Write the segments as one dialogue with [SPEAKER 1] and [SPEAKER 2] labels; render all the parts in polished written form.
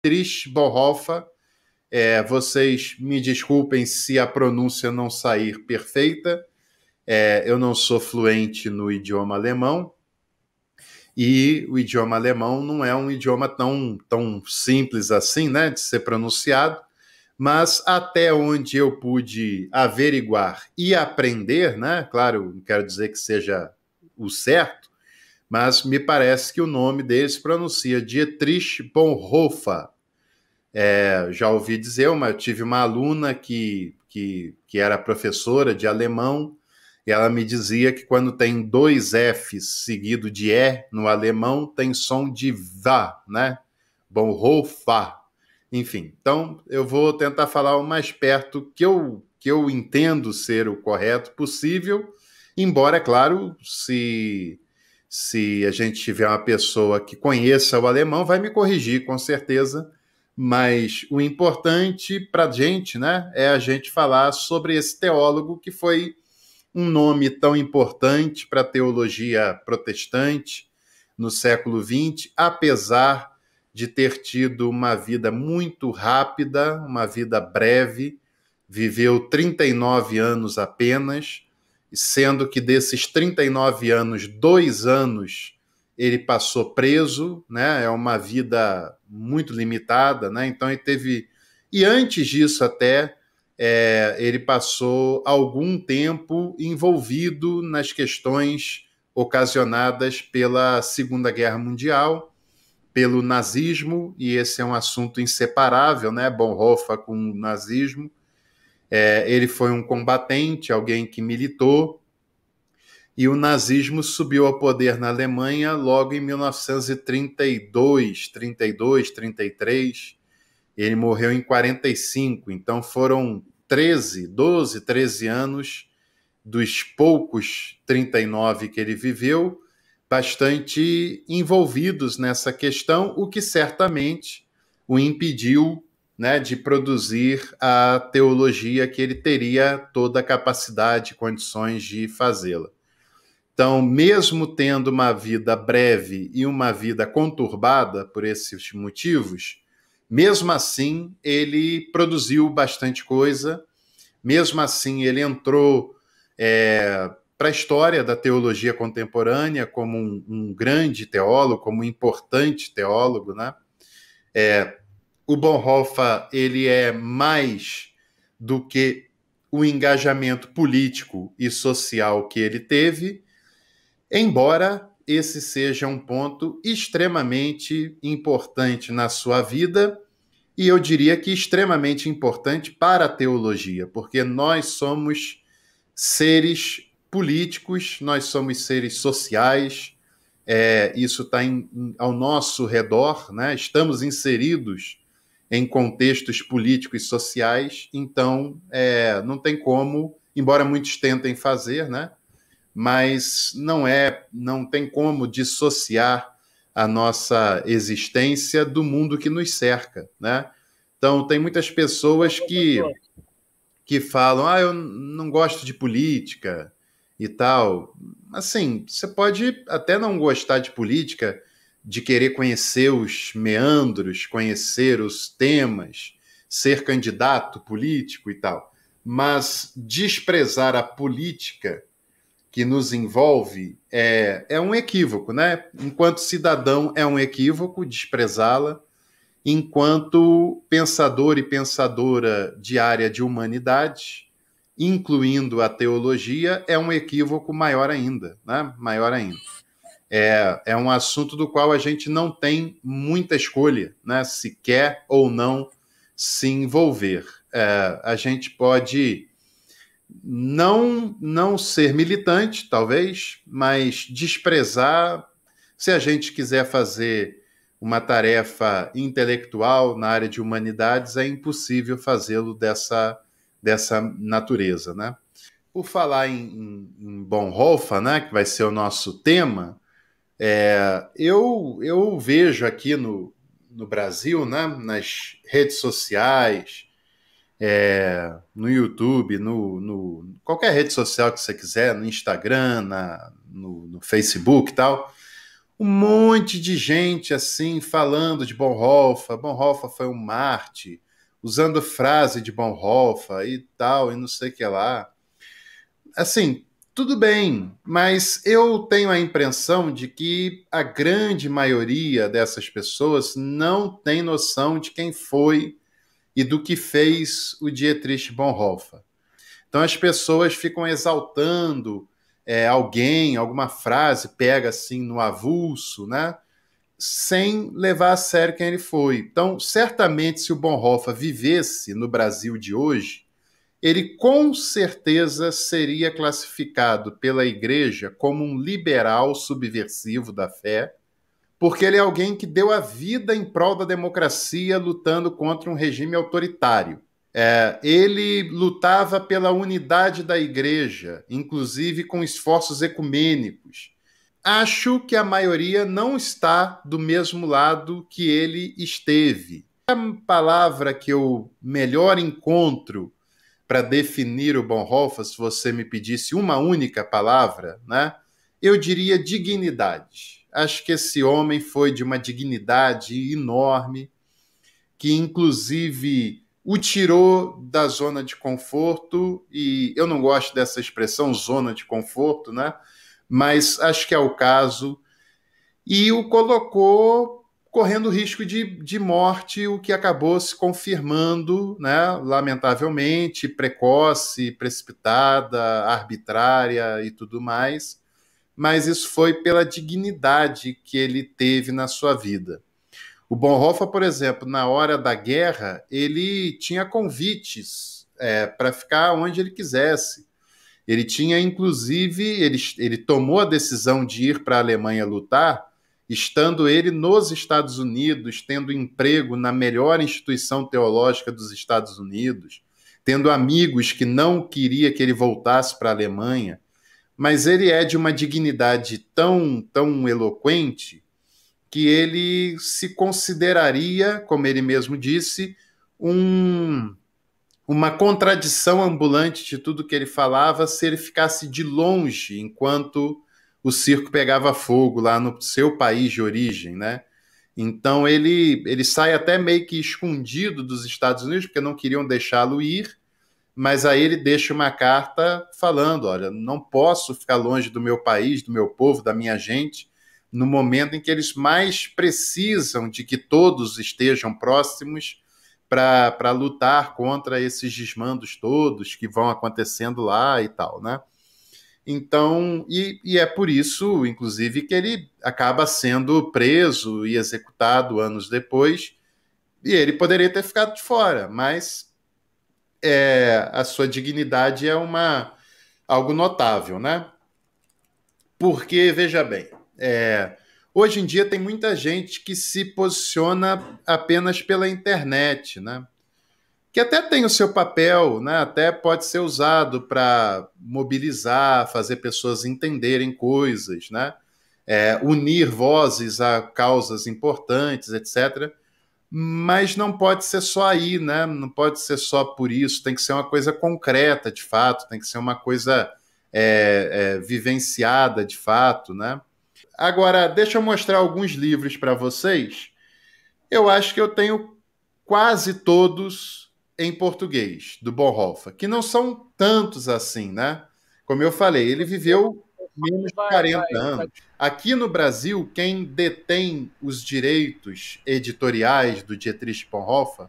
[SPEAKER 1] Dietrich Bonhoeffer. Vocês me desculpem se a pronúncia não sair perfeita. Eu não sou fluente no idioma alemão, e o idioma alemão não é um idioma tão simples assim, né, de ser pronunciado, mas até onde eu pude averiguar e aprender, né, claro, não quero dizer que seja o certo, mas me parece que o nome dele se pronuncia Dietrich Bonhoeffer. Já ouvi dizer, eu tive uma aluna que era professora de alemão, e ela me dizia que quando tem dois Fs seguido de E no alemão, tem som de VA, né? Bonhoeffer. Enfim, então eu vou tentar falar o mais perto que eu entendo ser o correto possível, embora, é claro, se a gente tiver uma pessoa que conheça o alemão, vai me corrigir, com certeza, mas o importante para a gente, né, é a gente falar sobre esse teólogo que foi um nome tão importante para a teologia protestante no século XX, apesar de ter tido uma vida muito rápida, uma vida breve, viveu 39 anos apenas, sendo que desses 39 anos, 2 anos ele passou preso, né? É uma vida muito limitada, né? Então ele teve... E antes disso até, ele passou algum tempo envolvido nas questões ocasionadas pela Segunda Guerra Mundial, pelo nazismo, e esse é um assunto inseparável, né? Bonhoeffer com o nazismo. Ele foi um combatente, alguém que militou, e o nazismo subiu ao poder na Alemanha logo em 1932, 32, 33. Ele morreu em 45, então foram 13 anos dos poucos 39 que ele viveu, bastante envolvidos nessa questão, o que certamente o impediu, né, de produzir a teologia que ele teria toda a capacidade e condições de fazê-la. Então, mesmo tendo uma vida breve e uma vida conturbada por esses motivos, mesmo assim ele produziu bastante coisa, mesmo assim ele entrou para a história da teologia contemporânea como um grande teólogo, como um importante teólogo, né? O Bonhoeffer, ele é mais do que o engajamento político e social que ele teve, embora esse seja um ponto extremamente importante na sua vida, e eu diria que extremamente importante para a teologia, porque nós somos seres políticos, nós somos seres sociais, isso está ao nosso redor, né? Estamos inseridos em contextos políticos e sociais, então não tem como, embora muitos tentem fazer, né? Mas não tem como dissociar a nossa existência do mundo que nos cerca, né? Então, tem muitas pessoas que falam, eu não gosto de política e tal. Assim, você pode até não gostar de política, de querer conhecer os meandros, conhecer os temas, ser candidato político e tal, mas desprezar a política que nos envolve é um equívoco, né? Enquanto cidadão é um equívoco desprezá-la, enquanto pensador e pensadora de área de humanidade, incluindo a teologia, é um equívoco maior ainda, né? Maior ainda. É um assunto do qual a gente não tem muita escolha, né? Se quer ou não se envolver. A gente pode não ser militante, talvez, mas desprezar. Se a gente quiser fazer uma tarefa intelectual na área de humanidades, é impossível fazê-lo dessa natureza, né? Por falar em Bonhoeffer, né, que vai ser o nosso tema, eu vejo aqui no Brasil, né, nas redes sociais, no YouTube, no qualquer rede social que você quiser, no Instagram, no Facebook e tal, um monte de gente assim falando de Bonhoeffer. Bonhoeffer foi um Marte, usando frase de Bonhoeffer e tal, e não sei o que lá. Assim, tudo bem, mas eu tenho a impressão de que a grande maioria dessas pessoas não tem noção de quem foi e do que fez o Dietrich Bonhoeffer. Então as pessoas ficam exaltando alguém, alguma frase, pega assim no avulso, né? Sem levar a sério quem ele foi. Então, certamente, se o Bonhoeffer vivesse no Brasil de hoje, ele com certeza seria classificado pela igreja como um liberal subversivo da fé, porque ele é alguém que deu a vida em prol da democracia, lutando contra um regime autoritário. Ele lutava pela unidade da igreja, inclusive com esforços ecumênicos. Acho que a maioria não está do mesmo lado que ele esteve. A palavra que eu melhor encontro para definir o Bonhoeffer, se você me pedisse uma única palavra, né, eu diria dignidade. Acho que esse homem foi de uma dignidade enorme, que inclusive o tirou da zona de conforto, e eu não gosto dessa expressão zona de conforto, né? Mas acho que é o caso, e o colocou correndo risco de morte, o que acabou se confirmando, né, lamentavelmente, precoce, precipitada, arbitrária e tudo mais, mas isso foi pela dignidade que ele teve na sua vida. O Bonhoeffer, por exemplo, na hora da guerra, ele tinha convites para ficar onde ele quisesse. Ele tinha, inclusive, ele tomou a decisão de ir para a Alemanha lutar, estando ele nos Estados Unidos, tendo emprego na melhor instituição teológica dos Estados Unidos, tendo amigos que não queria que ele voltasse para a Alemanha. Mas ele é de uma dignidade tão eloquente que ele se consideraria, como ele mesmo disse, uma contradição ambulante de tudo que ele falava se ele ficasse de longe enquanto o circo pegava fogo lá no seu país de origem, né? Então ele sai até meio que escondido dos Estados Unidos, porque não queriam deixá-lo ir, mas aí ele deixa uma carta falando, olha, não posso ficar longe do meu país, do meu povo, da minha gente, no momento em que eles mais precisam de que todos estejam próximos para lutar contra esses desmandos todos que vão acontecendo lá e tal, né? Então, e é por isso, inclusive, que ele acaba sendo preso e executado anos depois, e ele poderia ter ficado de fora, mas a sua dignidade é algo notável, né? Porque, veja bem, hoje em dia tem muita gente que se posiciona apenas pela internet, né? Que até tem o seu papel, né? Até pode ser usado para mobilizar, fazer pessoas entenderem coisas, né? Unir vozes a causas importantes, etc. Mas não pode ser só aí, né? Não pode ser só por isso, tem que ser uma coisa concreta, de fato, tem que ser uma coisa vivenciada, de fato, né? Agora, deixa eu mostrar alguns livros para vocês. Eu acho que eu tenho quase todos em português, do Bonhoeffer, que não são tantos assim, né? Como eu falei, ele viveu menos de 40 anos. Aqui no Brasil, quem detém os direitos editoriais do Dietrich Bonhoeffer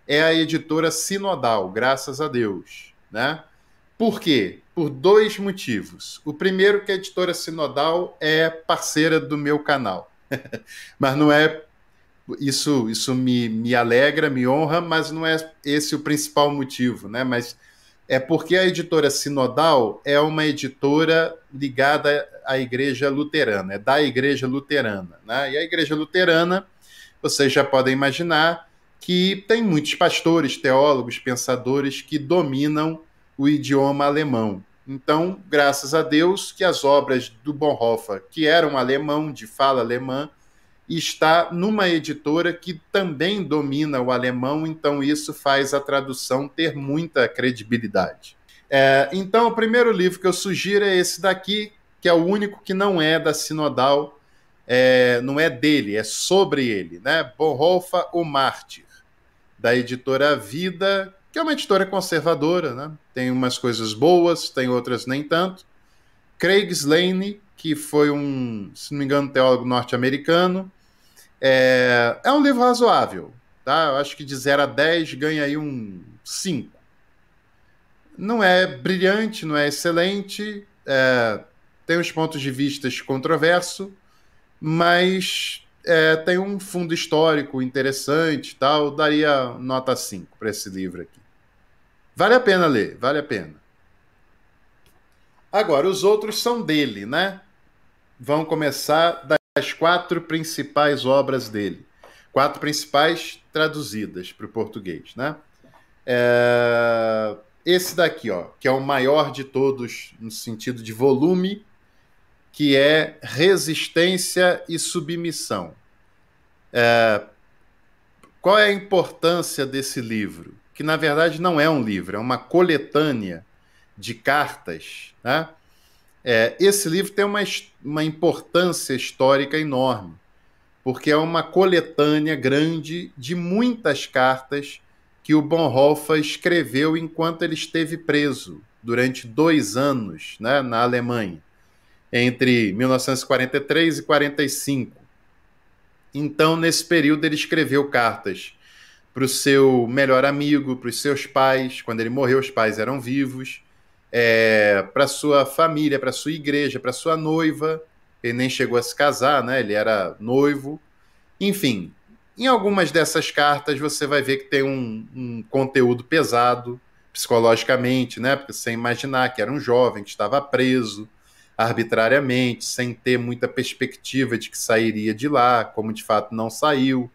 [SPEAKER 1] é a editora Sinodal, graças a Deus, né? Por quê? Por dois motivos. O primeiro, que a editora Sinodal é parceira do meu canal. Mas não é isso me alegra, me honra, mas não é esse o principal motivo, né? Mas é porque a editora Sinodal é uma editora ligada à Igreja Luterana, é da Igreja Luterana, né? E a Igreja Luterana, vocês já podem imaginar que tem muitos pastores, teólogos, pensadores que dominam o idioma alemão. Então, graças a Deus que as obras do Bonhoeffer, que eram alemão, de fala alemã, está numa editora que também domina o alemão, então isso faz a tradução ter muita credibilidade. Então, o primeiro livro que eu sugiro é esse daqui, que é o único que não é da Sinodal, não é dele, é sobre ele, né? Bonhoeffer, o Mártir, da editora Vida, que é uma editora conservadora, né? Tem umas coisas boas, tem outras nem tanto. Craig Slane, que foi se não me engano, teólogo norte-americano. É um livro razoável, tá? Eu acho que de 0 a 10 ganha aí um 5. Não é brilhante, não é excelente, tem uns pontos de vista controversos, mas tem um fundo histórico interessante, tal. Daria nota 5 para esse livro aqui. Vale a pena ler, vale a pena. Agora, os outros são dele, né? Vamos começar das 4 principais obras dele. 4 principais traduzidas para o português, né? Esse daqui, ó, que é o maior de todos no sentido de volume, que é Resistência e Submissão. Qual é a importância desse livro? Que, na verdade, não é um livro, é uma coletânea de cartas, né? Esse livro tem uma importância histórica enorme, porque é uma coletânea grande de muitas cartas que o Bonhoeffer escreveu enquanto ele esteve preso durante 2 anos, né, na Alemanha, entre 1943 e 1945. Então, nesse período, ele escreveu cartas para o seu melhor amigo, para os seus pais. Quando ele morreu, os pais eram vivos. Para sua família, para sua igreja, para sua noiva. Ele nem chegou a se casar, né? Ele era noivo. Enfim, em algumas dessas cartas você vai ver que tem um conteúdo pesado psicologicamente, né? Porque você imaginar que era um jovem que estava preso arbitrariamente, sem ter muita perspectiva de que sairia de lá, como de fato não saiu.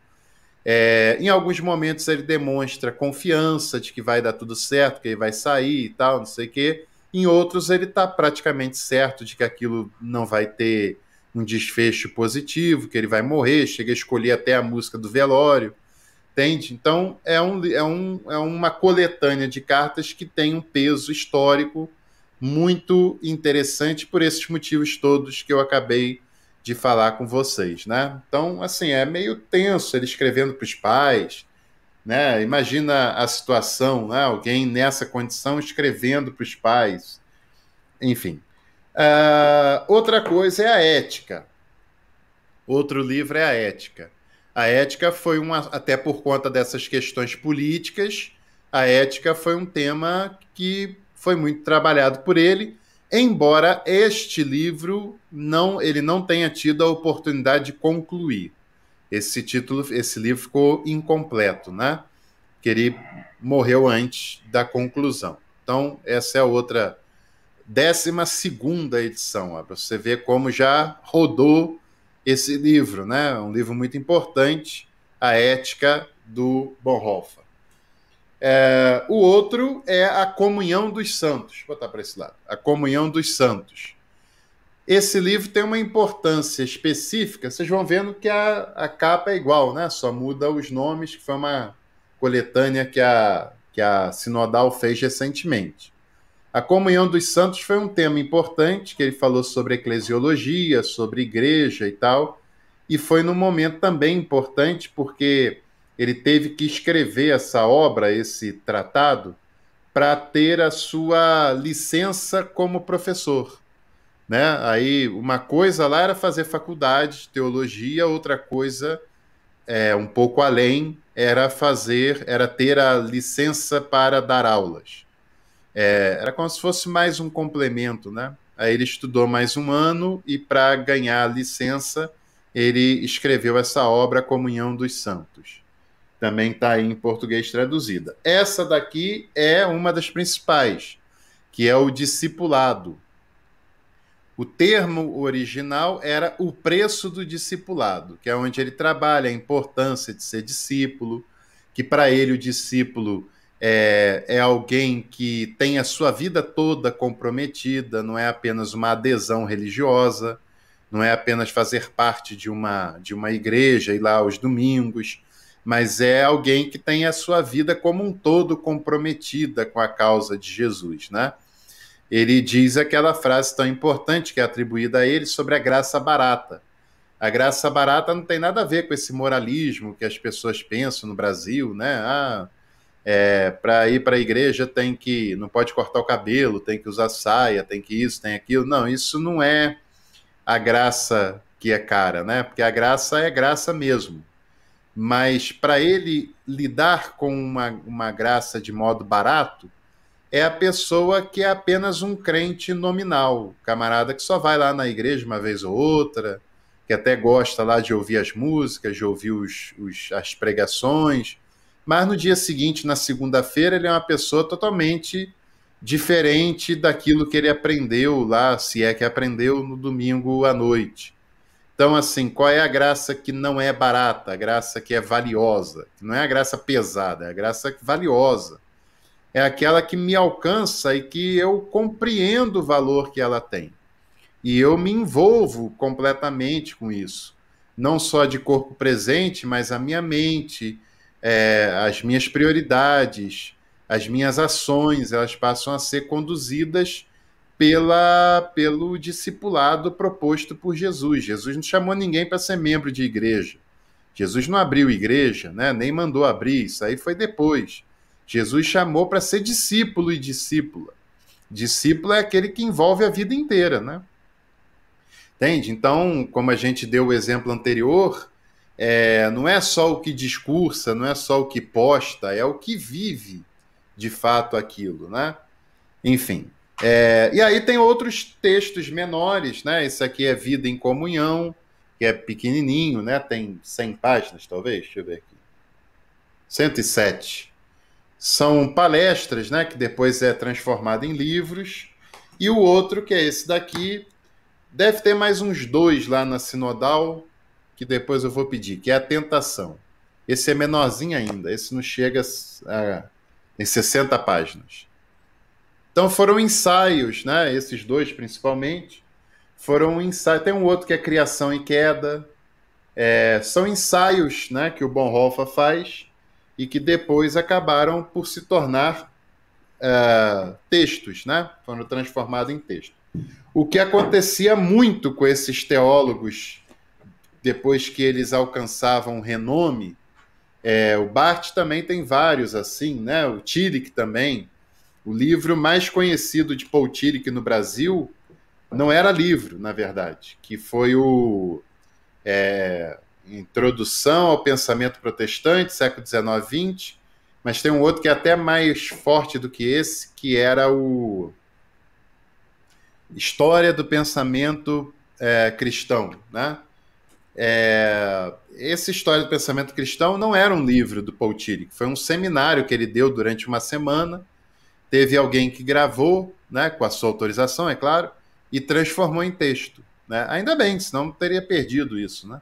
[SPEAKER 1] Em alguns momentos ele demonstra confiança de que vai dar tudo certo, que ele vai sair e tal, não sei o quê. Em outros ele está praticamente certo de que aquilo não vai ter um desfecho positivo, que ele vai morrer, chega a escolher até a música do velório, entende? Então é uma coletânea de cartas que tem um peso histórico muito interessante por esses motivos todos que eu acabei de falar com vocês, né? Então, assim, é meio tenso ele escrevendo para os pais, né? Imagina a situação, né? Alguém nessa condição escrevendo para os pais. Enfim. Outra coisa é a ética. Outro livro é a ética. A ética foi até por conta dessas questões políticas, a ética foi um tema que foi muito trabalhado por ele, embora este livro ele não tenha tido a oportunidade de concluir. Esse livro ficou incompleto, né? Que ele morreu antes da conclusão. Então, essa é a outra 12ª edição, para você ver como já rodou esse livro, né? Um livro muito importante, A Ética, do Bonhoeffer. O outro é A Comunhão dos Santos. Vou botar para esse lado. A Comunhão dos Santos. Esse livro tem uma importância específica. Vocês vão vendo que a capa é igual, né? Só muda os nomes, que foi uma coletânea que a Sinodal fez recentemente. A Comunhão dos Santos foi um tema importante, que ele falou sobre eclesiologia, sobre igreja e tal, e foi num momento também importante, porque ele teve que escrever essa obra, esse tratado, para ter a sua licença como professor, né? Aí, uma coisa lá era fazer faculdade de teologia, outra coisa, um pouco além, era ter a licença para dar aulas. Era como se fosse mais um complemento, né? Aí ele estudou mais 1 ano e, para ganhar a licença, ele escreveu essa obra, Comunhão dos Santos. Também está aí em português traduzida. Essa daqui é uma das principais, que é o discipulado. O termo original era o preço do discipulado, que é onde ele trabalha a importância de ser discípulo, que para ele o discípulo é alguém que tem a sua vida toda comprometida, não é apenas uma adesão religiosa, não é apenas fazer parte de uma igreja, ir lá aos domingos, mas é alguém que tem a sua vida como um todo comprometida com a causa de Jesus, né? Ele diz aquela frase tão importante que é atribuída a ele sobre a graça barata, A graça barata não tem nada a ver com esse moralismo que as pessoas pensam no Brasil, né? Para ir para a igreja não pode cortar o cabelo, tem que usar saia, tem que isso, tem aquilo. Não, isso não é a graça que é cara, né? Porque a graça é graça mesmo. Mas para ele lidar com uma graça de modo barato, é a pessoa que é apenas um crente nominal, camarada que só vai lá na igreja uma vez ou outra, que até gosta lá de ouvir as músicas, de ouvir as pregações, mas no dia seguinte, na segunda-feira, ele é uma pessoa totalmente diferente daquilo que ele aprendeu lá, se é que aprendeu no domingo à noite. Então, assim, qual é a graça que não é barata, a graça que é valiosa? Que não é a graça pesada, é a graça valiosa. É aquela que me alcança e que eu compreendo o valor que ela tem. E eu me envolvo completamente com isso. Não só de corpo presente, mas a minha mente, as minhas prioridades, as minhas ações, elas passam a ser conduzidas pelo discipulado proposto por Jesus. Jesus não chamou ninguém para ser membro de igreja. Jesus não abriu igreja, né? Nem mandou abrir, isso aí foi depois. Jesus chamou para ser discípulo e discípula. Discípulo é aquele que envolve a vida inteira, né? Entende? Então, como a gente deu o exemplo anterior, não é só o que discursa, não é só o que posta, é o que vive de fato aquilo, né? Enfim. E aí tem outros textos menores, né? Esse aqui é Vida em Comunhão, que é pequenininho, né? Tem 100 páginas, talvez. Deixa eu ver aqui. 107. São palestras, né? Que depois é transformado em livros. E o outro, que é esse daqui, deve ter mais uns 2 lá na Sinodal, que depois eu vou pedir, que é a Tentação. Esse é menorzinho ainda, esse não chega em 60 páginas. Então foram ensaios, né? Esses 2 principalmente, foram ensaios. Tem um outro que é Criação e Queda. São ensaios, né, que o Bonhoeffer faz e que depois acabaram por se tornar textos, né? Foram transformados em texto. O que acontecia muito com esses teólogos depois que eles alcançavam renome, o Barth também tem vários assim, né? O Tillich também. O livro mais conhecido de Paul Tillich no Brasil não era livro, na verdade, que foi o Introdução ao Pensamento Protestante, século XIX-XX, mas tem um outro que é até mais forte do que esse, que era o História do Pensamento Cristão, né? Essa História do Pensamento Cristão não era um livro do Paul Tillich, foi um seminário que ele deu durante uma semana. Teve alguém que gravou, né, com a sua autorização, é claro, e transformou em texto, né? Ainda bem, senão teria perdido isso, né?